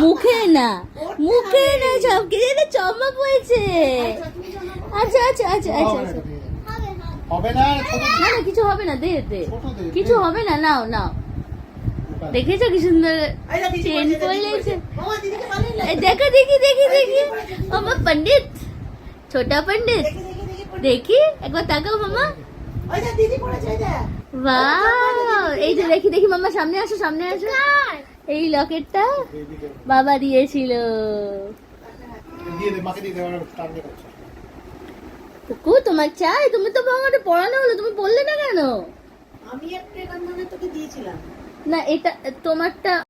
মুখে না সব কিছু চমক হয়েছে। আচ্ছা আচ্ছা আচ্ছা আচ্ছা আচ্ছা হবে না, না না কিছু হবে না, দে দে, কিছু হবে না, নাও নাও। দেখেছো কি সুন্দর চেন পড়লেছে। দেখো দেখি দেখি দেখি মামা पंडित, छोटा पंडित, দেখি একবার তাকাও মামা। বাহ, এই যে দেখি দেখি মামা, সামনে আসো সামনে আসো। এই লকেটটা বাবা দিয়েছিল। দিয়ে দে, মাকে দিয়ে দে, আমার টার্গেট আছে। কুকু তোমার চাই? তুমি তো বাবাকে পড়ানো হলো, তুমি বললে না কেন? আমি একটা গান মানে তোকে দিয়েছিলাম। না এটা তোমারটা